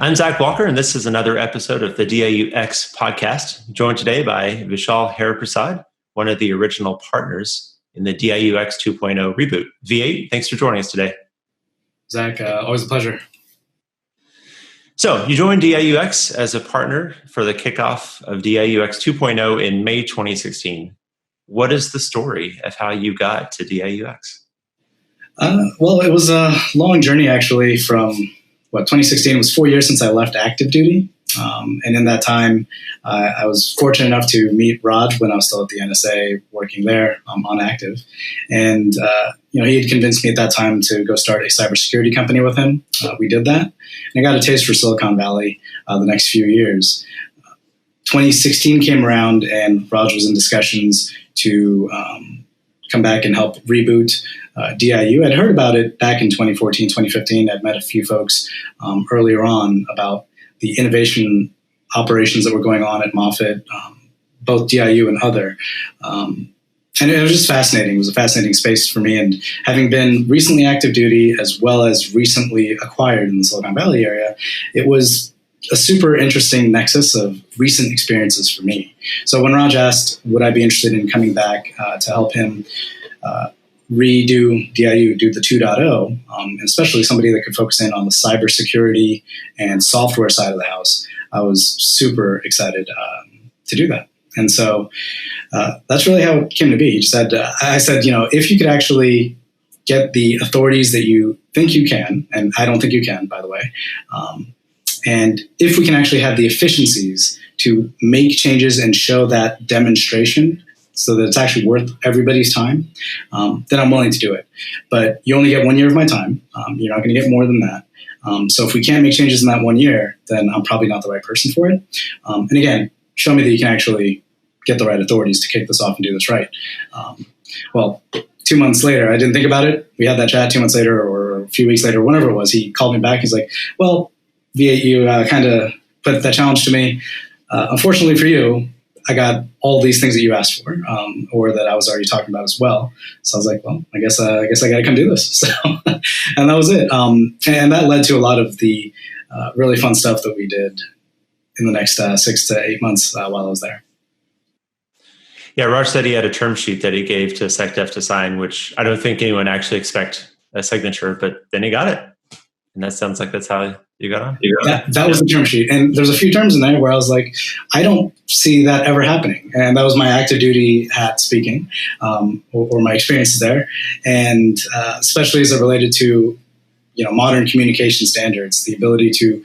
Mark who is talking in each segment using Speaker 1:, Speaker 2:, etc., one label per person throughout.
Speaker 1: I'm Zach Walker, and this is another episode of the DIUx podcast, joined today by Vishaal Hariprasad, one of the original partners in the DIUx 2.0 reboot. V8, thanks for joining us today.
Speaker 2: Zach, always a pleasure.
Speaker 1: So you joined DIUx as a partner for the kickoff of DIUx 2.0 in May 2016. What is the story of how you got to DIUx?
Speaker 2: Well, it was a long journey, actually, from 2016. It was 4 years since I left active duty. And in that time, I was fortunate enough to meet Raj when I was still at the NSA working there on active. And, he had convinced me at that time to go start a cybersecurity company with him. We did that. And I got a taste for Silicon Valley the next few years. 2016 came around and Raj was in discussions to come back and help reboot DIU. I'd heard about it back in 2014, 2015. I'd met a few folks earlier on about the innovation operations that were going on at Moffitt, both DIU and other. And it was just fascinating. It was a fascinating space for me. And having been recently active duty as well as recently acquired in the Silicon Valley area, it was a super interesting nexus of recent experiences for me. So when Raj asked, would I be interested in coming back to help him redo DIU, do the 2.0, and especially somebody that could focus in on the cybersecurity and software side of the house, I was super excited to do that. And so that's really how it came to be. I said, if you could actually get the authorities that you think you can, and I don't think you can, by the way, and if we can actually have the efficiencies to make changes and show that demonstration so that it's actually worth everybody's time, then I'm willing to do it. But you only get 1 year of my time. You're not going to get more than that. So if we can't make changes in that 1 year, then I'm probably not the right person for it. And again, show me that you can actually get the right authorities to kick this off and do this right. 2 months later, I didn't think about it. We had that chat 2 months later or a few weeks later, whenever it was, he called me back. He's like, well, V8, you kind of put that challenge to me. Unfortunately for you, I got all these things that you asked for, or that I was already talking about as well. So I was like, well, I guess I got to come do this. So, and that was it. And that led to a lot of the really fun stuff that we did in the next 6 to 8 months while I was there.
Speaker 1: Yeah, Raj said he had a term sheet that he gave to SecDef to sign, which I don't think anyone actually expect a signature, but then he got it. And that sounds like that's how you got on.
Speaker 2: That was the term sheet. And there's a few terms in there where I was like, I don't see that ever happening. And that was my active duty hat speaking, or my experiences there. And especially as it related to, modern communication standards, the ability to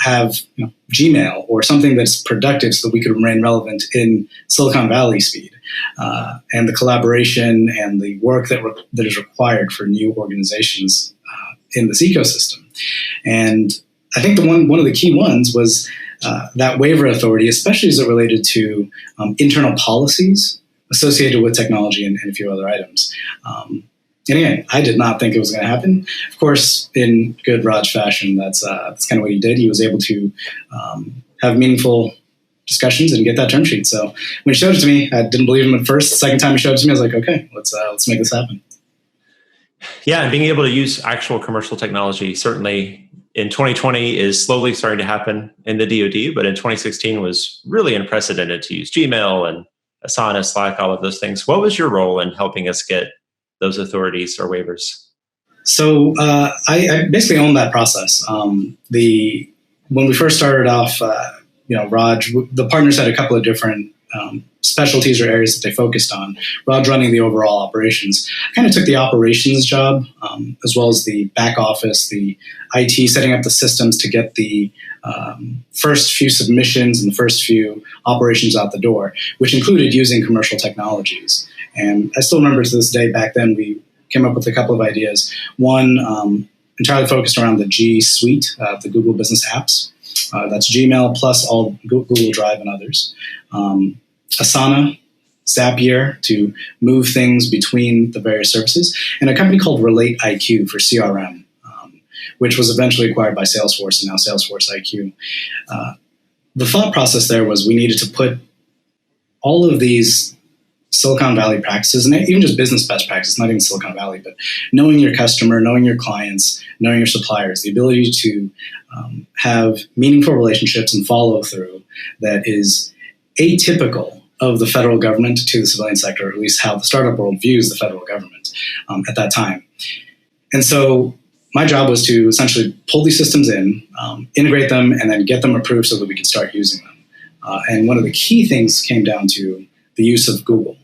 Speaker 2: have Gmail or something that's productive so that we could remain relevant in Silicon Valley speed, and the collaboration and the work that is required for new organizations in this ecosystem. And I think one of the key ones was that waiver authority, especially as it related to internal policies associated with technology and a few other items. And again, I did not think it was going to happen. Of course, in good Raj fashion, that's kind of what he did. He was able to have meaningful discussions and get that term sheet. So when he showed it to me, I didn't believe him at first. The second time he showed it to me, I was like, okay, let's make this happen.
Speaker 1: Yeah, and being able to use actual commercial technology certainly in 2020 is slowly starting to happen in the DoD, but in 2016 was really unprecedented to use Gmail and Asana, Slack, all of those things. What was your role in helping us get those authorities or waivers?
Speaker 2: So I basically owned that process. When we first started off, Raj, the partners had a couple of different specialties or areas that they focused on. Raj running the overall operations. I kind of took the operations job, as well as the back office, the IT, setting up the systems to get the first few submissions and the first few operations out the door, which included using commercial technologies. And I still remember to this day, back then, we came up with a couple of ideas. One, entirely focused around the G Suite, the Google Business Apps. That's Gmail plus all Google Drive and others. Asana, Zapier to move things between the various services, and a company called Relate IQ for CRM, which was eventually acquired by Salesforce and now Salesforce IQ. The thought process there was we needed to put all of these Silicon Valley practices, and even just business best practice, not even Silicon Valley, but knowing your customer, knowing your clients, knowing your suppliers, the ability to have meaningful relationships and follow through that is atypical of the federal government to the civilian sector, or at least how the startup world views the federal government at that time. And so my job was to essentially pull these systems in, integrate them, and then get them approved so that we could start using them. And one of the key things came down to the use of Google.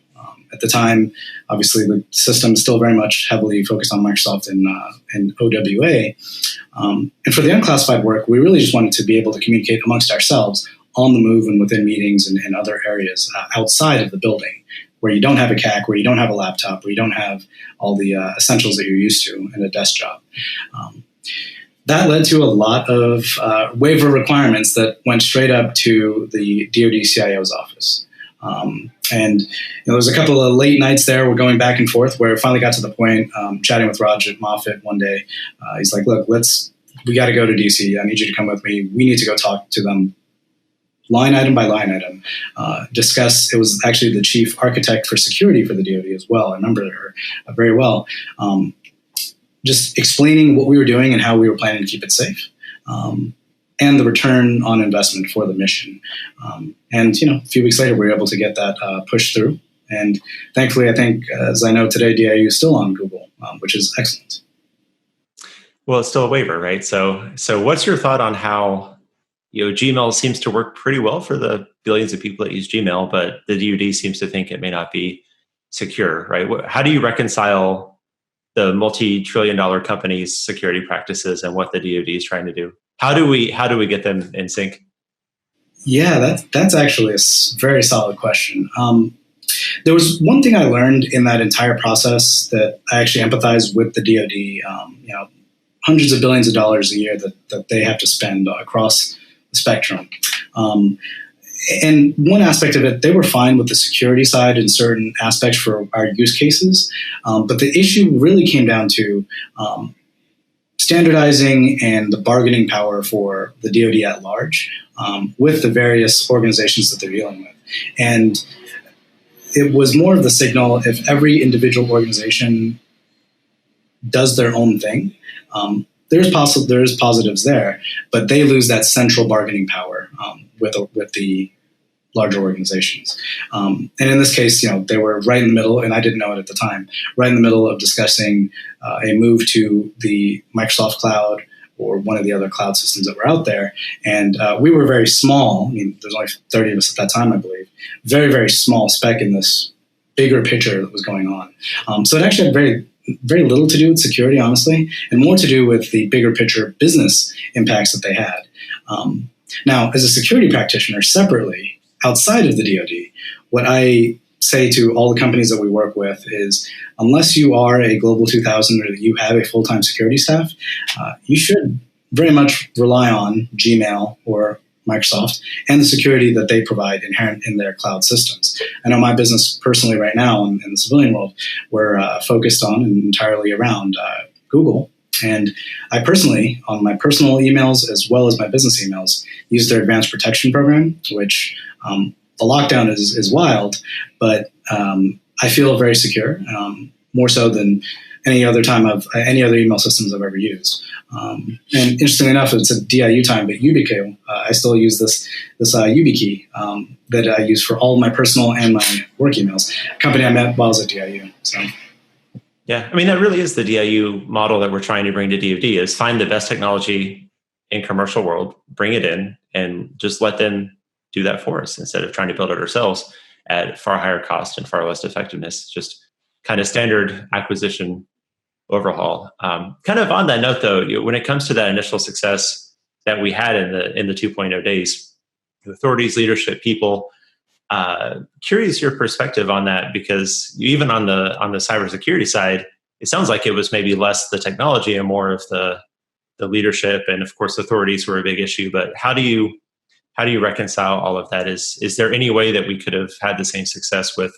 Speaker 2: At the time, obviously, the system is still very much heavily focused on Microsoft and OWA. And for the unclassified work, we really just wanted to be able to communicate amongst ourselves on the move and within meetings and other areas outside of the building, where you don't have a CAC, where you don't have a laptop, where you don't have all the essentials that you're used to in a desk job. That led to a lot of waiver requirements that went straight up to the DoD CIO's office. And there was a couple of late nights there. We're going back and forth where it finally got to the point, chatting with Raj at Moffitt one day. He's like, look, we got to go to DC. I need you to come with me. We need to go talk to them line item by line item, discuss. It was actually the chief architect for security for the DoD as well. I remember her very well. Just explaining what we were doing and how we were planning to keep it safe. And the return on investment for the mission. And a few weeks later, we were able to get that pushed through. And thankfully, I think, as I know today, DIU is still on Google, which is excellent.
Speaker 1: Well, it's still a waiver, right? So what's your thought on how Gmail seems to work pretty well for the billions of people that use Gmail, but the DoD seems to think it may not be secure, right? How do you reconcile the multi-trillion-dollar companies' security practices and what the DoD is trying to do? How do we get them in sync?
Speaker 2: Yeah, that's actually a very solid question. There was one thing I learned in that entire process that I actually empathize with the DoD. Hundreds of billions of dollars a year that they have to spend across the spectrum. And one aspect of it, they were fine with the security side in certain aspects for our use cases. But the issue really came down to standardizing and the bargaining power for the DoD at large with the various organizations that they're dealing with. And it was more of the signal, if every individual organization does their own thing, there is positives there, but they lose that central bargaining power with the larger organizations. And in this case, they were right in the middle, and I didn't know it at the time, right in the middle of discussing a move to the Microsoft cloud or one of the other cloud systems that were out there. And we were very small. I mean, there's only 30 of us at that time, I believe. Very, very small speck in this bigger picture that was going on. So it actually had very, very little to do with security, honestly, and more to do with the bigger picture business impacts that they had. Now, as a security practitioner separately, outside of the DoD, what I say to all the companies that we work with is, unless you are a Global 2000 or you have a full-time security staff, you should very much rely on Gmail or Microsoft and the security that they provide inherent in their cloud systems. I know my business personally right now in the civilian world, we're focused on and entirely around Google. And I personally, on my personal emails as well as my business emails, use their advanced protection program, which the lockdown is wild, but I feel very secure, more so than any other email systems I've ever used. And interestingly enough, it's a DIU time, but YubiKey, I still use this YubiKey that I use for all of my personal and my work emails. A company I met while I was at DIU. So.
Speaker 1: Yeah, I mean, that really is the DIU model that we're trying to bring to DoD, is find the best technology in commercial world, bring it in, and just let them do that for us instead of trying to build it ourselves at far higher cost and far less effectiveness. Just kind of standard acquisition overhaul. Kind of on that note, though, when it comes to that initial success that we had in the 2.0 days, the authorities, leadership, people, curious your perspective on that, because even on the cybersecurity side, it sounds like it was maybe less the technology and more of the leadership, and of course authorities were a big issue. But how do you reconcile all of that? Is there any way that we could have had the same success with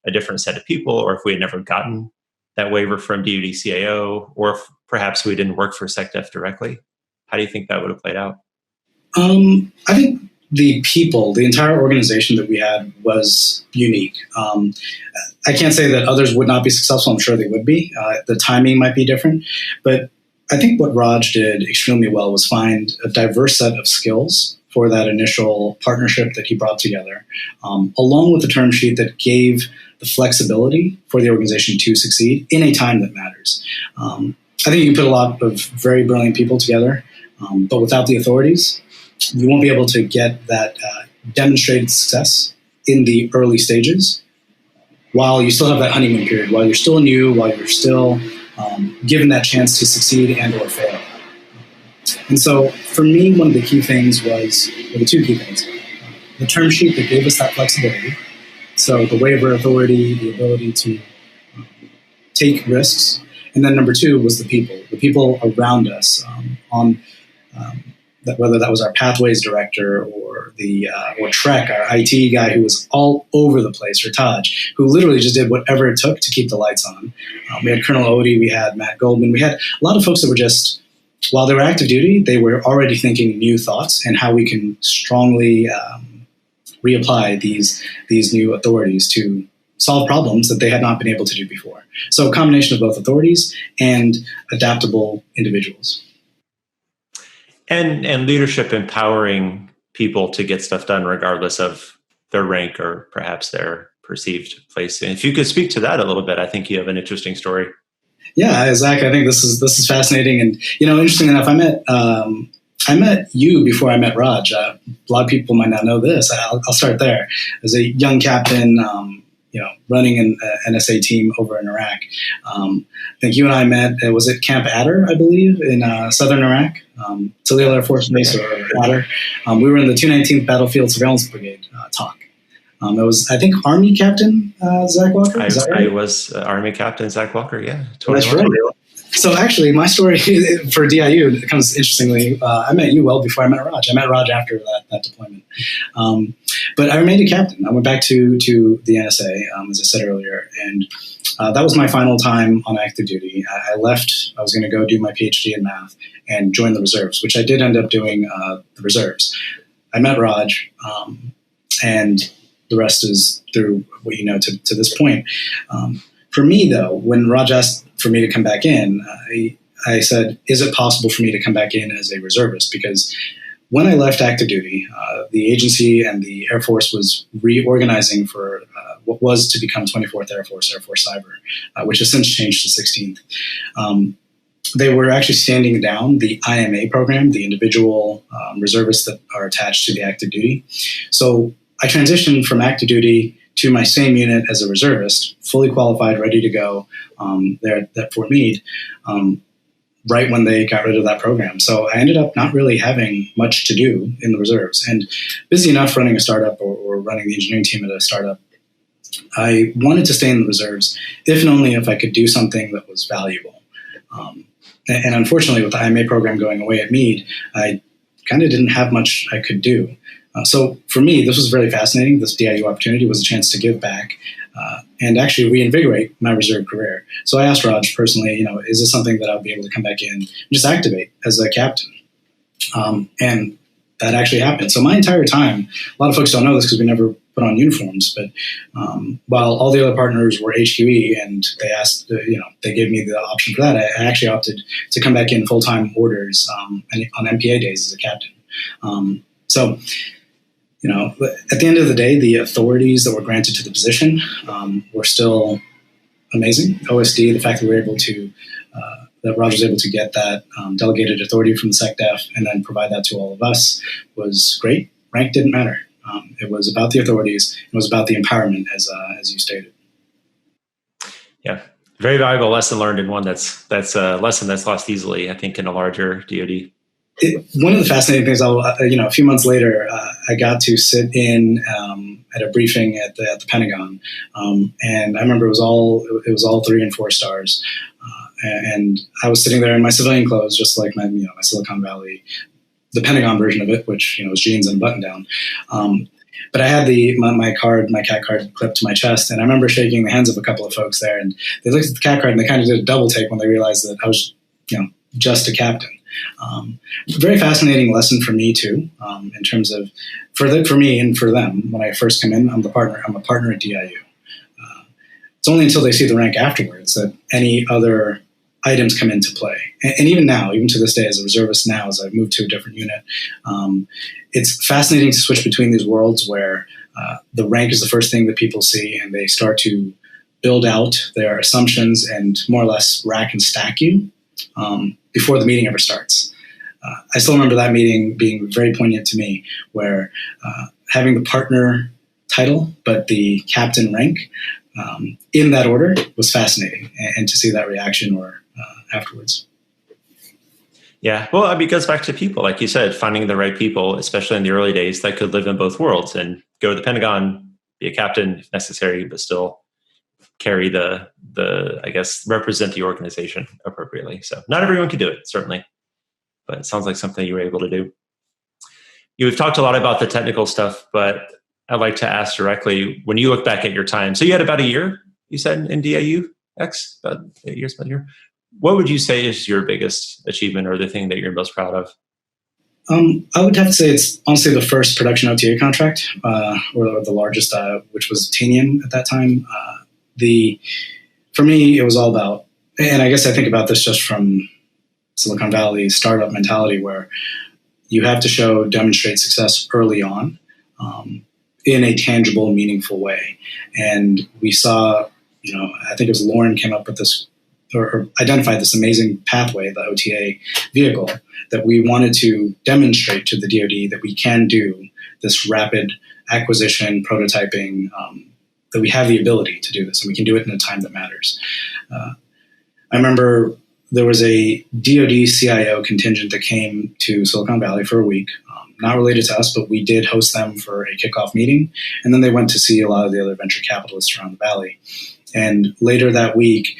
Speaker 1: a different set of people, or if we had never gotten that waiver from DoD CAO, or if perhaps we didn't work for SecDef directly? How do you think that would have played out?
Speaker 2: I think the people, the entire organization that we had was unique. I can't say that others would not be successful. I'm sure they would be. The timing might be different, but I think what Raj did extremely well was find a diverse set of skills for that initial partnership that he brought together, along with a term sheet that gave the flexibility for the organization to succeed in a time that matters. I think you can put a lot of very brilliant people together, but without the authorities, you won't be able to get that demonstrated success in the early stages while you still have that honeymoon period, while you're still new, while you're still given that chance to succeed and or fail. And so for me, one of the key things was, well, the two key things, the term sheet that gave us that flexibility. So the waiver authority, the ability to take risks. And then number two was the people around us that whether that was our pathways director or or Trek, our IT guy who was all over the place, or Taj, who literally just did whatever it took to keep the lights on. We had Colonel Odie, we had Matt Goldman, we had a lot of folks that were just, while they were active duty, they were already thinking new thoughts and how we can strongly reapply these new authorities to solve problems that they had not been able to do before. So a combination of both authorities and adaptable individuals.
Speaker 1: And leadership empowering people to get stuff done regardless of their rank or perhaps their perceived place. And if you could speak to that a little bit, I think you have an interesting story.
Speaker 2: Yeah, Zach, I think this is fascinating. And, interesting enough, I met you before I met Raj. A lot of people might not know this. I'll start there. As a young captain, running an NSA team over in Iraq. I think you and I met, was it Camp Adder, I believe, in southern Iraq, Salil Air Force Base, or Adder. We were in the 219th Battlefield Surveillance Brigade talk. It was, I think, Army Captain Zach Walker.
Speaker 1: I was Army Captain Zach Walker, yeah. Totally.
Speaker 2: That's right. So actually, my story for DIU comes interestingly. I met you well before I met Raj. I met Raj after that deployment. But I remained a captain. I went back to the NSA, as I said earlier, and that was my final time on active duty. I left. I was going to go do my PhD in math and join the reserves, which I did end up doing the reserves. I met Raj, and the rest is through what you know to this point. For me, though, when Raj asked for me to come back in, I said, is it possible for me to come back in as a reservist? Because when I left active duty, the agency and the Air Force was reorganizing for what was to become 24th Air Force Cyber, which has since changed to 16th. They were actually standing down the IMA program, the individual reservists that are attached to the active duty. So I transitioned from active duty to my same unit as a reservist, fully qualified, ready to go there at Fort Meade, right when they got rid of that program. So I ended up not really having much to do in the reserves, and busy enough running a startup or running the engineering team at a startup. I wanted to stay in the reserves, if and only if I could do something that was valuable. And unfortunately, with the IMA program going away at Meade, I kind of didn't have much I could do. So for me, this was very fascinating. This DIU opportunity was a chance to give back and actually reinvigorate my reserve career. So I asked Raj personally, is this something that I'll be able to come back in and just activate as a captain? And that actually happened. So my entire time, a lot of folks don't know this because we never put on uniforms, but while all the other partners were HQE and they asked, they gave me the option for that, I actually opted to come back in full-time orders on MPA days as a captain. So at the end of the day, the authorities that were granted to the position were still amazing. OSD, the fact that we were able to, that Raj was able to get that delegated authority from the SecDef and then provide that to all of us was great. Rank didn't matter. It was about the authorities. It was about the empowerment, as you stated. Yeah,
Speaker 1: very valuable lesson learned, and one that's a lesson that's lost easily, I think, in a larger DoD.
Speaker 2: One of the fascinating things, a few months later, I got to sit in at a briefing at the Pentagon, and I remember it was all 3 and 4 stars, and I was sitting there in my civilian clothes, just like my Silicon Valley, the Pentagon version of it, which was jeans and a button down. But I had my CAT card clipped to my chest, and I remember shaking the hands of a couple of folks there, and they looked at the CAT card and they kind of did a double take when they realized that I was, just a captain. Very fascinating lesson for me too, in terms of for me and for them. When I first come in, I'm a partner at DIU. It's only until they see the rank afterwards that any other items come into play. And even now, even to this day, as a reservist now, as I've moved to a different unit, it's fascinating to switch between these worlds where the rank is the first thing that people see, and they start to build out their assumptions and more or less rack and stack you before the meeting ever starts. I still remember that meeting being very poignant to me, where having the partner title but the captain rank in that order was fascinating, and to see that reaction or afterwards.
Speaker 1: Yeah, well, I mean, it goes back to people, like you said, finding the right people, especially in the early days, that could live in both worlds and go to the Pentagon, be a captain if necessary, but still carry the I guess, represent the organization appropriately. So not everyone could do it, certainly, but it sounds like something you were able to do. You've talked a lot about the technical stuff, but I'd like to ask directly, when you look back at your time, so you had about a year, you said, in DIUx, about 8 years, about a year. What would you say is your biggest achievement or the thing that you're most proud of?
Speaker 2: I would have to say it's honestly the first production OTA contract, or the largest, which was Tanium at that time. For me, it was all about, and I guess I think about this just from Silicon Valley startup mentality, where you have to demonstrate success early on in a tangible, meaningful way. And we saw, I think it was Lauren came up with this, or identified this amazing pathway, the OTA vehicle, that we wanted to demonstrate to the DoD that we can do this rapid acquisition, prototyping, that we have the ability to do this, and we can do it in a time that matters. I remember there was a DoD CIO contingent that came to Silicon Valley for a week, not related to us, but we did host them for a kickoff meeting, and then they went to see a lot of the other venture capitalists around the Valley. And later that week,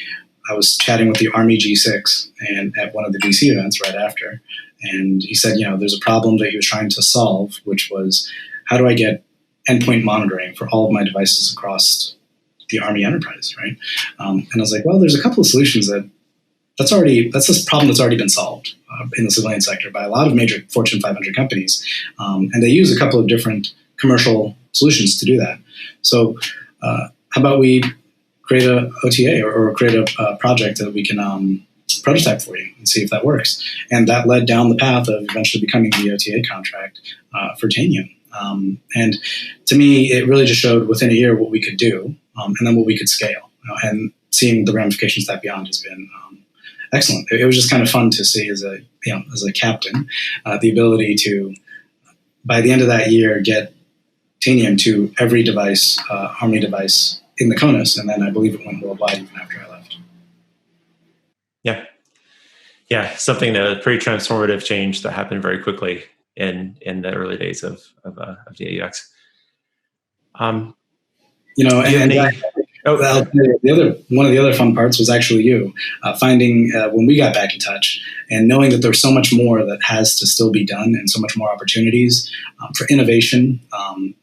Speaker 2: I was chatting with the Army G6 and at one of the DC events right after, and he said, there's a problem that he was trying to solve, which was, how do I get endpoint monitoring for all of my devices across the Army enterprise, right? And I was like, well, there's a couple of solutions that's this problem that's already been solved in the civilian sector by a lot of major Fortune 500 companies, and they use a couple of different commercial solutions to do that. So how about we create a OTA or create a project that we can prototype for you and see if that works. And that led down the path of eventually becoming the OTA contract for Tanium. And to me, it really just showed within a year what we could do, and then what we could scale. And seeing the ramifications that beyond has been excellent. It was just kind of fun to see as a captain, the ability to, by the end of that year, get Tanium to every device, Army device in the CONUS, and then I believe it went worldwide even after I left.
Speaker 1: Yeah, something a pretty transformative change that happened very quickly in the early days of DIUx.
Speaker 2: One of the other fun parts was actually you finding when we got back in touch and knowing that there's so much more that has to still be done and so much more opportunities for innovation,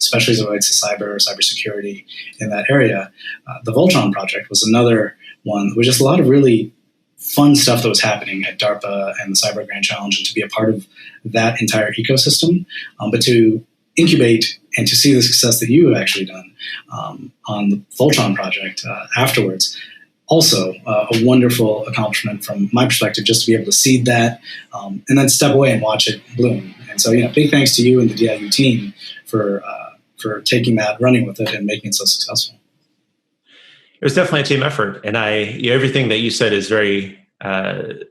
Speaker 2: especially as it relates to cybersecurity in that area. The Voltron project was another one. There was just a lot of really fun stuff that was happening at DARPA and the Cyber Grand Challenge, and to be a part of that entire ecosystem, but to incubate and to see the success that you have actually done on the Voltron project afterwards. Also, a wonderful accomplishment from my perspective, just to be able to seed that and then step away and watch it bloom. And so, big thanks to you and the DIU team for taking that, running with it, and making it so successful.
Speaker 1: It was definitely a team effort, and everything that you said is very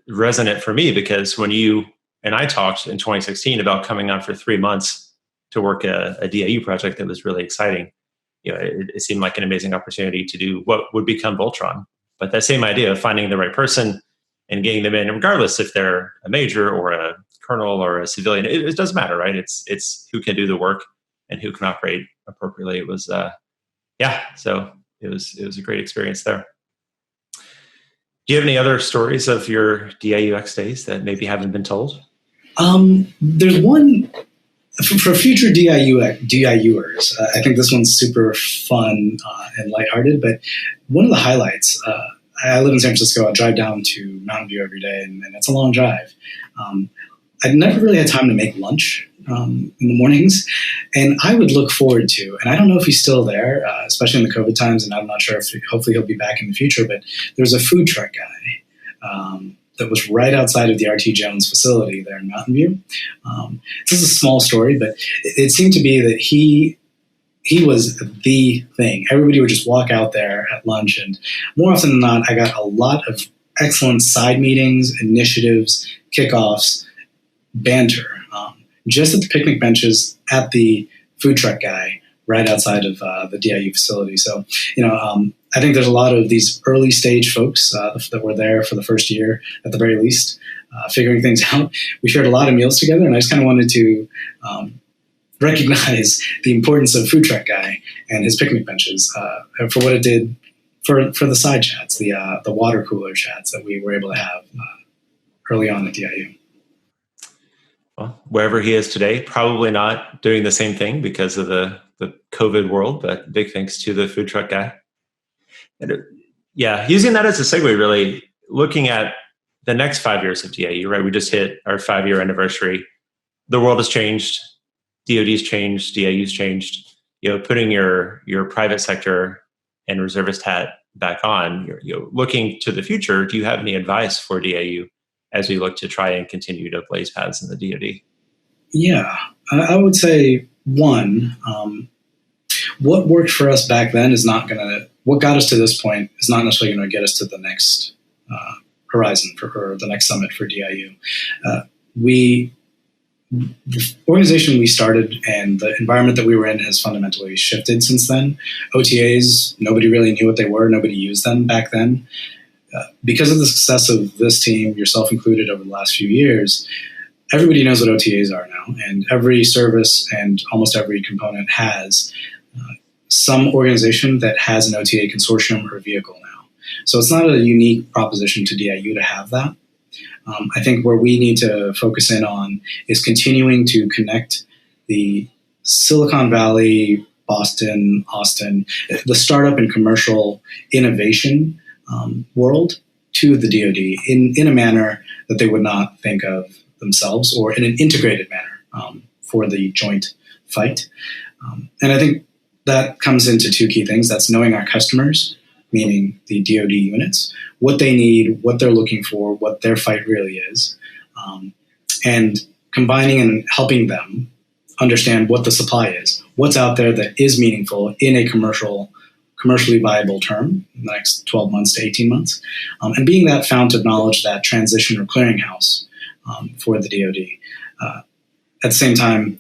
Speaker 1: resonant for me, because when you and I talked in 2016 about coming on for 3 months to work a DIU project that was really exciting, it seemed like an amazing opportunity to do what would become Voltron. But that same idea of finding the right person and getting them in, regardless if they're a major or a colonel or a civilian, it doesn't matter, right? It's who can do the work and who can operate appropriately. It was, so it was a great experience there. Do you have any other stories of your DIUx days that maybe haven't been told?
Speaker 2: There's one for future DIUers. I think this one's super fun and lighthearted, but one of the highlights, I live in San Francisco. I drive down to Mountain View every day, and it's a long drive. I'd never really had time to make lunch in the mornings, and I would look forward to, and I don't know if he's still there, especially in the COVID times, and I'm not sure if hopefully he'll be back in the future, but there's a food truck guy that was right outside of the RT Jones facility there in Mountain View. This is a small story, but it seemed to be that he was the thing. Everybody would just walk out there at lunch, and more often than not, I got a lot of excellent side meetings, initiatives, kickoffs, banter, just at the picnic benches at the food truck guy right outside of the DIU facility. So, I think there's a lot of these early stage folks that were there for the first year, at the very least, figuring things out. We shared a lot of meals together, and I just kind of wanted to recognize the importance of food truck guy and his picnic benches for what it did for the side chats, the water cooler chats that we were able to have early on at DIU.
Speaker 1: Well, wherever he is today, probably not doing the same thing because of the COVID world, but big thanks to the food truck guy. And using that as a segue, really looking at the next 5 years of DIU, right? We just hit our 5-year anniversary. The world has changed. DoD's changed. DIU's changed. Putting your private sector and reservist hat back on, you're looking to the future. Do you have any advice for DIU as we look to try and continue to blaze paths in the DoD?
Speaker 2: Yeah, I would say one, what worked for us back then is not going to, what got us to this point is not necessarily going to get us to the next horizon or the next summit for DIU. The organization we started and the environment that we were in has fundamentally shifted since then. OTAs, nobody really knew what they were. Nobody used them back then. Because of the success of this team, yourself included, over the last few years, everybody knows what OTAs are now, and every service and almost every component has some organization that has an OTA consortium or vehicle now. So it's not a unique proposition to DIU to have that. I think where we need to focus in on is continuing to connect the Silicon Valley, Boston, Austin, the startup and commercial innovation world to the DoD in a manner that they would not think of themselves, or in an integrated manner for the joint fight. And I think that comes into two key things. That's knowing our customers, meaning the DoD units, what they need, what they're looking for, what their fight really is, and combining and helping them understand what the supply is, what's out there that is meaningful in a commercially viable term in the next 12 months to 18 months, and being that fount of knowledge, that transition or clearinghouse for the DoD. At the same time,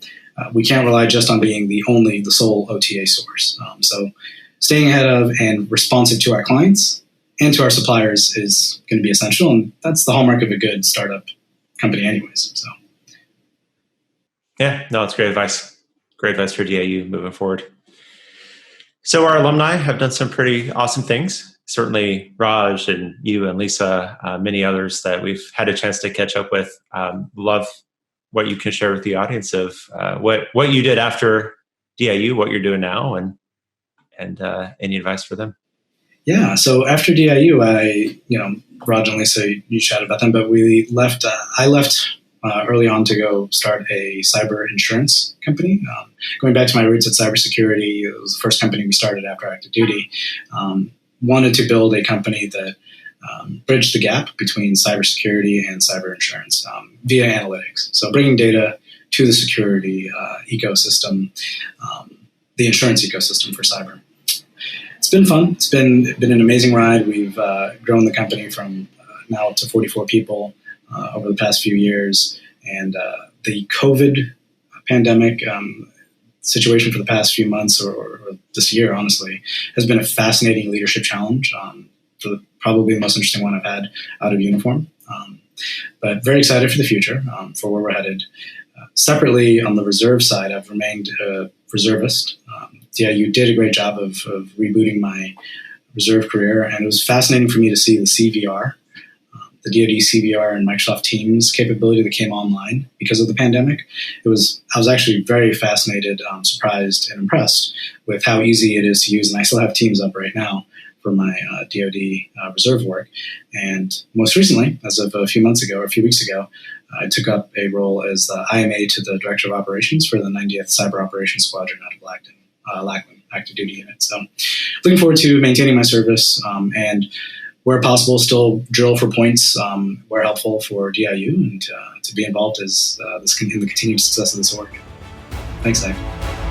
Speaker 2: we can't rely just on being the sole OTA source. So staying ahead of and responsive to our clients and to our suppliers is going to be essential, and that's the hallmark of a good startup company anyways. So,
Speaker 1: yeah, no, it's great advice. Great advice for DIU moving forward. So our alumni have done some pretty awesome things. Certainly Raj and you and Lisa, many others that we've had a chance to catch up with. Love what you can share with the audience of what you did after DIU, what you're doing now, and any advice for them.
Speaker 2: Yeah, so after DIU, Raj and Lisa, you chatted about them, but we left. I left early on to go start a cyber insurance company. Going back to my roots at cybersecurity, it was the first company we started after active duty. Wanted to build a company that bridged the gap between cybersecurity and cyber insurance via analytics. So bringing data to the security ecosystem, the insurance ecosystem for cyber. It's been fun. It's been an amazing ride. We've grown the company from now up to 44 people over the past few years. And the COVID pandemic situation for the past few months or this year, honestly, has been a fascinating leadership challenge. Probably the most interesting one I've had out of uniform. But very excited for the future, for where we're headed. Separately, on the reserve side, I've remained a reservist. DIU did a great job of rebooting my reserve career, and it was fascinating for me to see the CVR the DoD CVR and Microsoft Teams capability that came online because of the pandemic. I was actually very fascinated, surprised, and impressed with how easy it is to use. And I still have Teams up right now for my DoD reserve work. And most recently, as of a few weeks ago, I took up a role as the IMA to the Director of Operations for the 90th Cyber Operations Squadron out of Lackland Active Duty Unit. So looking forward to maintaining my service and where possible, still drill for points where helpful for DIU and to be involved in the continued success of this org. Thanks, Zach.